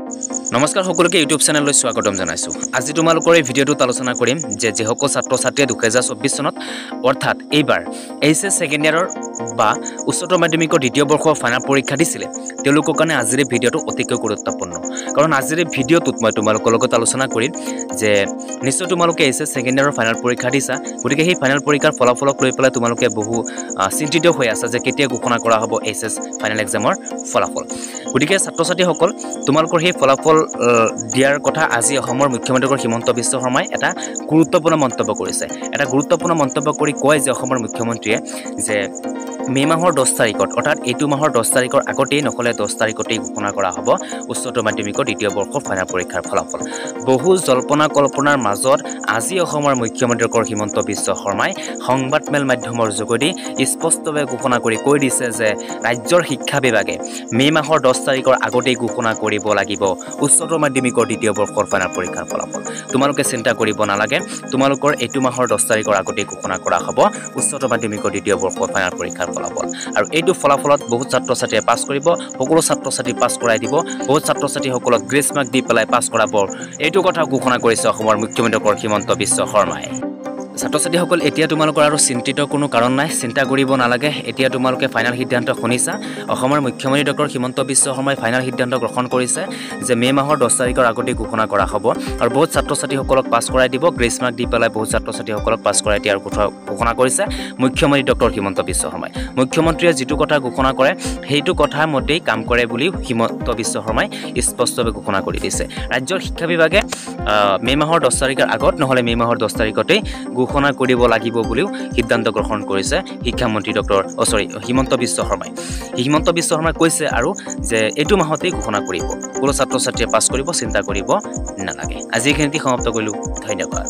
নমস্কাৰ সকলোকে ইউটিউব চেনেললৈ স্বাগতম জনাইছো। আজি তোমালোকৰ এই ভিডিঅ'টোত আলোচনা কৰিম যে যেসকল ছাত্ৰ-ছাত্ৰীয়ে 2024 চনত অৰ্থাৎ এইবাৰ এইচএছ ছেকেণ্ড ইয়াৰৰ বা উচ্চতৰ মাধ্যমিকৰ দ্বিতীয় বৰ্ষৰ ফাইনেল পৰীক্ষা দিছিলে তেওঁলোকৰ কাৰণে আজিৰ এই ভিডিঅ'টো অতিকৈ গুৰুত্বপূৰ্ণ। কাৰণ আজিৰ এই ভিডিঅ'টোত মই তোমালোকৰ লগত আলোচনা কৰিম যে নিশ্চয় তোমালোকে এইচএছ ছেকেণ্ড ইয়াৰৰ ফাইনেল পৰীক্ষা দিছা, গতিকে সেই ফাইনেল পৰীক্ষাৰ ফলাফলক লৈ পেলাই তোমালোকে বহু চিন্তিত হৈ আছা যে কেতিয়া ঘোষণা কৰা হ'ব এইচএছ ফাইনেল এক্সামৰ ফলাফল। গতিকে ছাত্ৰ-ছাত্ৰীসকল তোমালোকৰ সেই ফলাফল দিয়াৰ কথা আজি অসমৰ মুখ্যমন্ত্ৰী হিমন্ত বিশ্ব শৰ্মাই এটা গুৰুত্বপূৰ্ণ মন্তব্য কৰিছে। এটা গুৰুত্বপূৰ্ণ মন্তব্য কৰি কয় যে অসমৰ মুখ্যমন্ত্ৰীয়ে যে মে মাহৰ 10 তাৰিখত অৰ্থাৎ এইটো মাহৰ 10 তাৰিখৰ আগতেই নহ'লে 10 তাৰিখতেই ঘোষণা কৰা হ'ব উচ্চতৰ মাধ্যমিকৰ দ্বিতীয় বৰ্ষৰ ফাইনেল পৰীক্ষাৰ ফলাফল। বহু জল্পনা কল্পনাৰ মাজত আজি অসমৰ মুখ্যমন্ত্ৰী হিমন্ত বিশ্ব শৰ্মাই সংবাদমেল মাধ্যমৰ যোগেদি স্পষ্টভাৱে ঘোষণা কৰি কৈ দিছে যে ৰাজ্যৰ শিক্ষা বিভাগে মে মাহৰ 10 তাৰিখৰ আগতেই ঘোষণা কৰিব লাগিব উচ্চতৰ মাধ্যমিকৰ দ্বিতীয় বৰ্ষৰ ফাইনেল পৰীক্ষাৰ ফলাফল। তোমালোকে চিন্তা কৰিব নালাগে, তোমালোকৰ এইটো মাহৰ 10 তাৰিখৰ আগতেই ঘোষণা কৰা হ'ব উচ্চতৰ মাধ্যমিকৰ দ্বিতীয় বৰ্ষৰ ফাইনেল পৰীক্ষাৰ ফলাফল। আৰু এইটো ফলাফলত বহুত ছাত্ৰ-ছাত্ৰীয়ে পাছ কৰিব, সকলো ছাত্ৰ-ছাত্ৰী পাছ কৰাই দিব, বহুত ছাত্ৰ-ছাত্ৰীসকলক গ্ৰেছ মাৰ্ক দি পেলাই পাছ কৰাব, এইটো কথা ঘোষণা কৰিছে অসমৰ মুখ্যমন্ত্ৰী হিমন্ত বিশ্ব শৰ্মাই। ছাত্ৰ-ছাত্ৰীসকল এতিয়া তোমালোকৰ আৰু চিন্তিত কোনো কাৰণ নাই, চিন্তা কৰিব নালাগে। এতিয়া তোমালোকে ফাইনেল সিদ্ধান্ত শুনিছা। অসমৰ মুখ্যমন্ত্ৰী ডক্টৰ হিমন্ত বিশ্ব শৰ্মাই ফাইনেল সিদ্ধান্ত গ্ৰহণ কৰিছে যে মে মাহৰ 10 তাৰিখৰ আগতেই ঘোষণা কৰা হ'ব আৰু বহুত ছাত্ৰ-ছাত্ৰীসকলক পাছ কৰাই দিব, গ্ৰেছ মাৰ্ক দি পেলাই বহুত ছাত্ৰ-ছাত্ৰীসকলক পাছ কৰাই দিয়াৰ কথা ঘোষণা কৰিছে মুখ্যমন্ত্ৰী ডক্টৰ হিমন্ত বিশ্ব শৰ্মাই। মুখ্যমন্ত্ৰীয়ে যিটো কথা ঘোষণা কৰে সেইটো কথাৰ মতেই কাম কৰে বুলি হিমন্ত বিশ্ব শৰ্মাই স্পষ্টভাৱে ঘোষণা কৰি দিছে। ৰাজ্যৰ শিক্ষা বিভাগে মে মাহৰ 10 তাৰিখৰ আগত নহ'লে মে মাহৰ 10 তাৰিখতেই ঘোষণা কৰিব লাগিব বুলিও সিদ্ধান্ত গ্ৰহণ কৰিছে শিক্ষামন্ত্ৰী হিমন্ত বিশ্ব শৰ্মাই। হিমন্ত বিশ্ব শৰ্মাই কৈছে আৰু যে এইটো মাহতেই ঘোষণা কৰিব, কোনো ছাত্ৰ-ছাত্ৰীয়ে পাছ কৰিব, চিন্তা কৰিব নালাগে। আজি এইখিনিতে সমাপ্ত কৰিলোঁ। ধন্যবাদ।